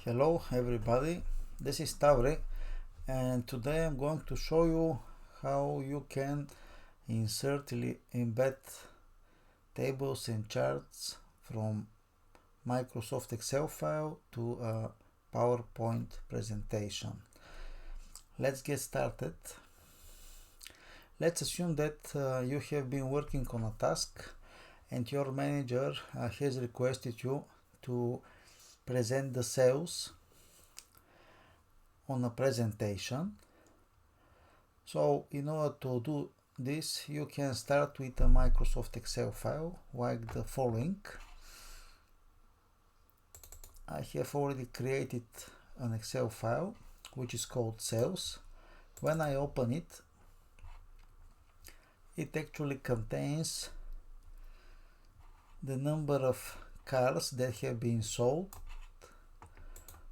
Hello everybody, this is Tavri, and today I'm going to show you how you can embed tables and charts from Microsoft Excel file to a PowerPoint presentation. Let's get started. Let's assume that you have been working on a task and your manager has requested you to present the sales on a presentation. So in order to do this, you can start with a Microsoft Excel file like the following. I have already created an Excel file which is called sales. When I open it, it actually contains the number of cars that have been sold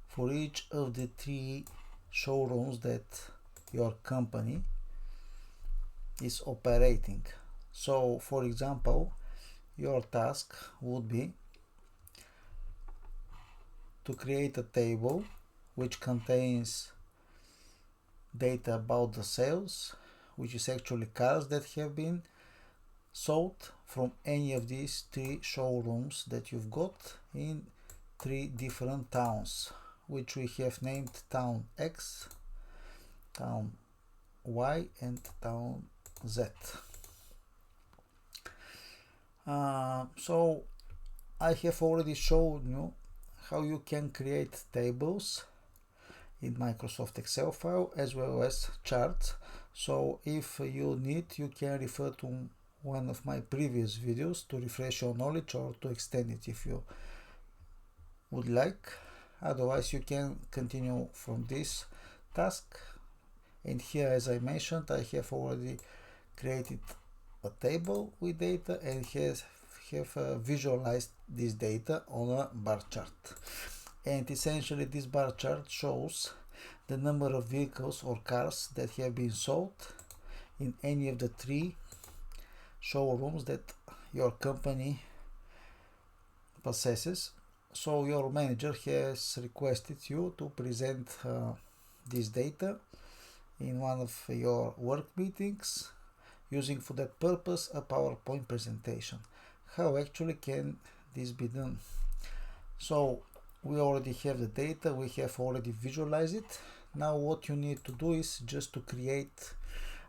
for each of the 3 showrooms that your company is operating. So for example, your task would be to create a table which contains data about the sales, which is actually cars that have been sold from any of these 3 showrooms that you've got in 3 different towns, which we have named Town X, Town Y and Town Z. So I have already shown you how you can create tables in Microsoft Excel file as well as charts. So if you need, you can refer to one of my previous videos to refresh your knowledge or to extend it if you would like. Otherwise, you can continue from this task. And here, as I mentioned, I have already created a table with data and have visualized this data on a bar chart. And essentially, this bar chart shows the number of vehicles or cars that have been sold in any of the 3 showrooms that your company possesses. So your manager has requested you to present this data in one of your work meetings using for that purpose a PowerPoint presentation. How actually can this be done? So we already have the data, we have already visualized it. Now what you need to do is just to create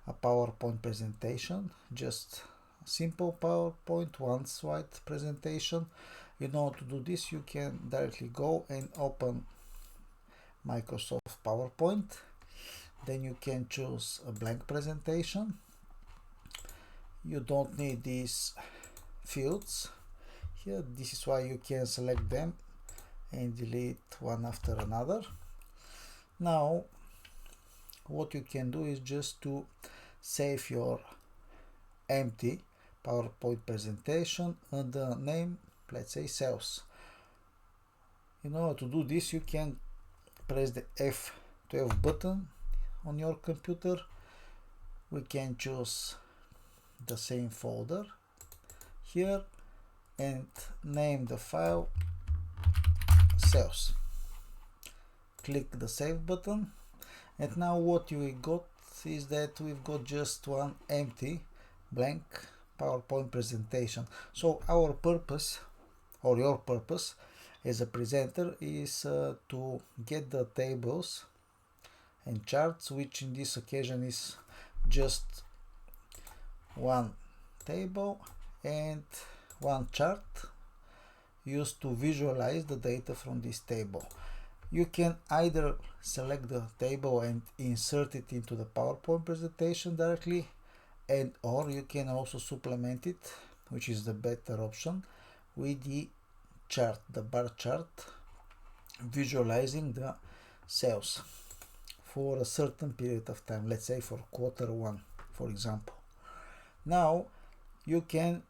a PowerPoint presentation, just a simple PowerPoint one slide presentation. In order to do this, you can directly go and open Microsoft PowerPoint. Then you can choose a blank presentation. You don't need these fields here. This is why you can select them and delete one after another. Now what you can do is just to save your empty PowerPoint presentation under name, let's say sales. In order to do this, you can press the F12 button on your computer. We can choose the same folder here and name the file sales. Click the save button, and now what you got is that we've got just one empty blank PowerPoint presentation. So our purpose, or your purpose as a presenter, is to get the tables and charts, which in this occasion is just one table and one chart used to visualize the data from this table. You can either select the table and insert it into the PowerPoint presentation directly, and or you can also supplement it, which is the better option, with the chart, the bar chart, visualizing the sales for a certain period of time, let's say for Q1, for example. Now you can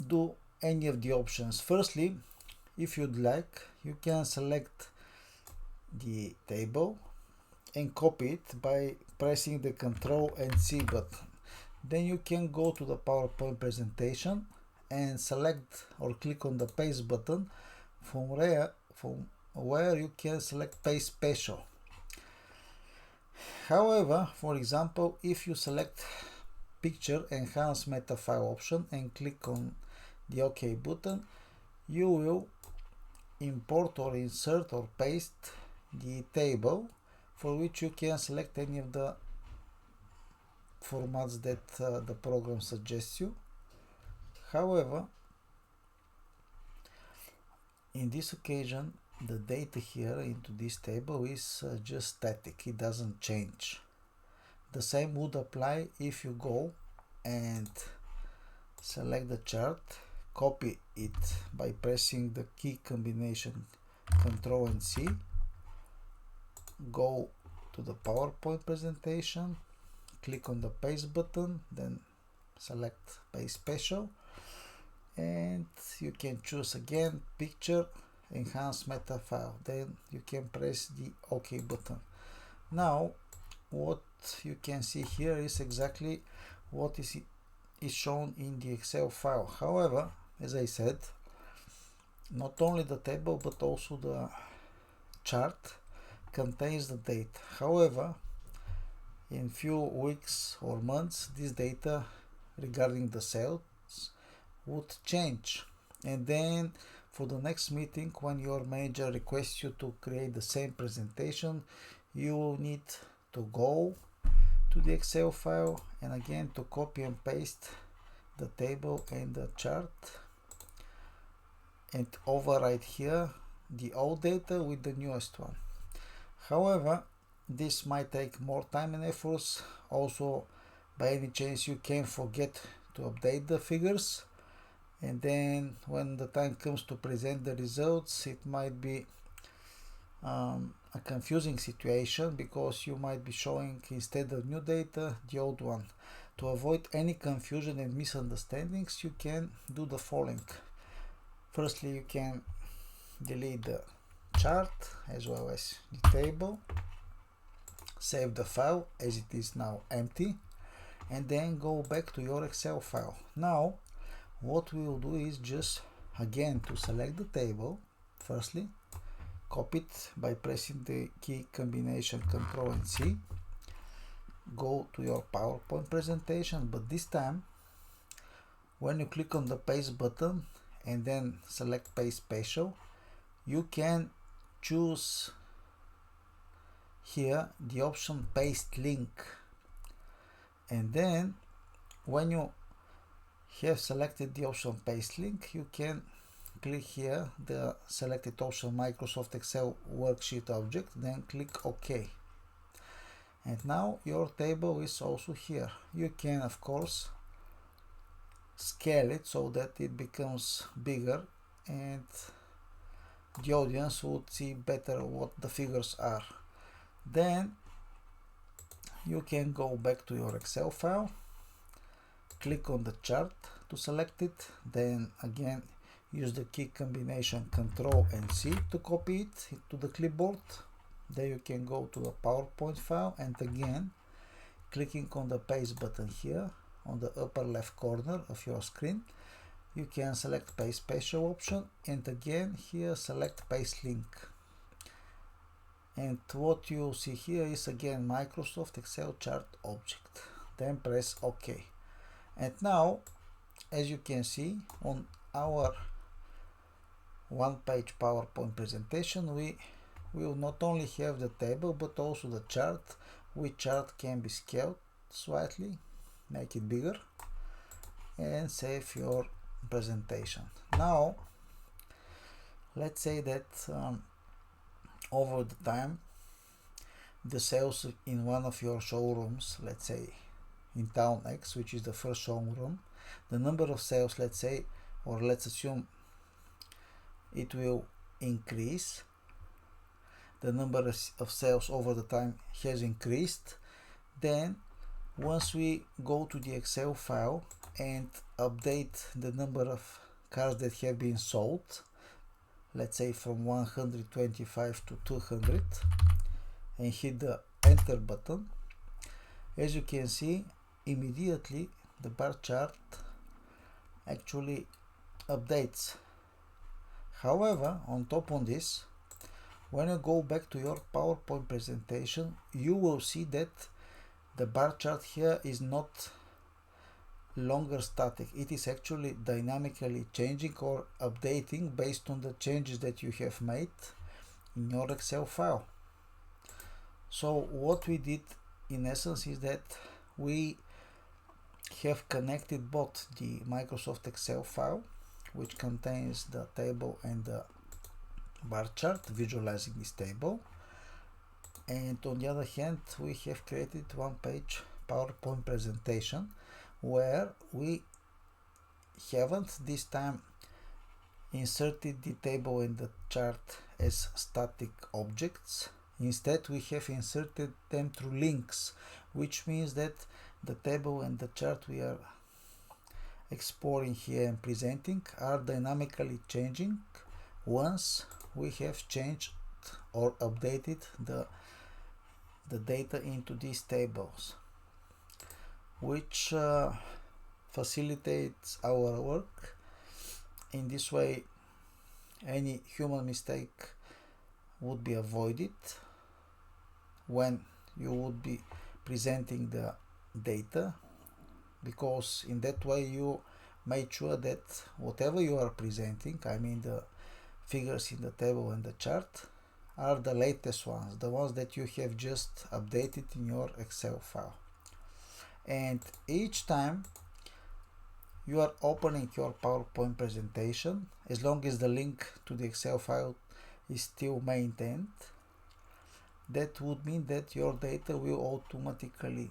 do any of the options. Firstly, if you'd like, you can select the table and copy it by pressing the Ctrl and C button. Then you can go to the PowerPoint presentation and select or click on the paste button. From from where you can select Paste Special. However, for example, if you select Picture Enhance Meta File option and click on the OK button, you will import or insert or paste the table, for which you can select any of the formats that the program suggests you. However, in this occasion, the data here into this table is just static, it doesn't change. The same would apply if you go and select the chart, copy it by pressing the key combination Ctrl and C, go to the PowerPoint presentation, click on the paste button, then select Paste Special, and you can choose again Picture Enhance Meta File. Then you can press the OK button. Now what you can see here is exactly what is shown in the Excel file. However, as I said, not only the table but also the chart contains the date. However, in few weeks or months, this data regarding the sales would change, and then for the next meeting, when your manager requests you to create the same presentation, you will need to go to the Excel file and again to copy and paste the table and the chart and override here the old data with the newest one. However, this might take more time and efforts. Also, by any chance, you can forget to update the figures, and then when the time comes to present the results, it might be a confusing situation, because you might be showing, instead of new data, the old one. To avoid any confusion and misunderstandings, you can do the following. Firstly, you can delete the chart as well as the table, save the file as it is now empty, and then go back to your Excel file. Now what we will do is just again to select the table. Firstly, copy it by pressing the key combination Ctrl and C, go to your PowerPoint presentation, but this time when you click on the paste button and then select Paste Special, you can choose here the option Paste Link, and then when you have selected the option Paste Link, you can click here the selected option Microsoft Excel Worksheet Object, then click OK. And now your table is also here. You can of course scale it so that it becomes bigger and the audience would see better what the figures are. Then you can go back to your Excel file, click on the chart to select it, then again use the key combination Ctrl and C to copy it to the clipboard. Then you can go to the PowerPoint file and again clicking on the paste button here on the upper left corner of your screen, you can select Paste Special option and again here select Paste Link. And what you see here is again Microsoft Excel chart object. Then press OK. And now, as you can see on our one-page PowerPoint presentation, we will not only have the table but also the chart, which chart can be scaled slightly, make it bigger, and save your presentation. Now, let's say that over the time the sales in one of your showrooms, let's say in Town X, which is the first showroom, the number of sales, let's say, or let's assume it will increase. The number of sales over the time has increased. Then once we go to the Excel file and update the number of cars that have been sold, let's say from 125 to 200, and hit the enter button, as you can see, immediately the bar chart actually updates. However, on top of this, when you go back to your PowerPoint presentation, you will see that the bar chart here is not longer static. It is actually dynamically changing or updating based on the changes that you have made in your Excel file. So what we did in essence is that we have connected both the Microsoft Excel file, which contains the table and the bar chart visualizing this table, and on the other hand we have created one page PowerPoint presentation where we haven't this time inserted the table and the chart as static objects. Instead we have inserted them through links, which means that the table and the chart we are exploring here and presenting are dynamically changing once we have changed or updated the data into these tables, which facilitates our work. In this way, any human mistake would be avoided when you would be presenting the data, because in that way you made sure that whatever you are presenting, I mean the figures in the table and the chart, are the latest ones, the ones that you have just updated in your Excel file. And each time you are opening your PowerPoint presentation, as long as the link to the Excel file is still maintained, that would mean that your data will automatically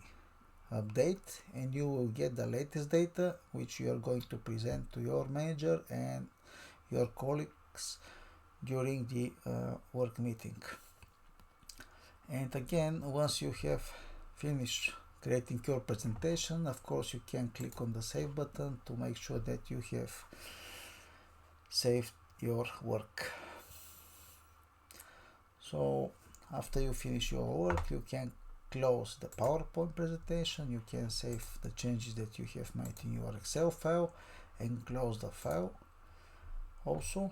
update and you will get the latest data, which you are going to present to your manager and your colleagues during the work meeting. And again, once you have finished creating your presentation, of course you can click on the save button to make sure that you have saved your work. So after you finish your work, you can close the PowerPoint presentation, you can save the changes that you have made in your Excel file and close the file, also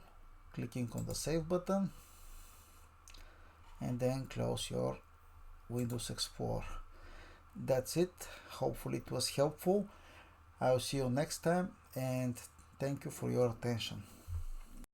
clicking on the save button, and then close your Windows Explorer. That's it. Hopefully it was helpful. I'll see you next time, and thank you for your attention.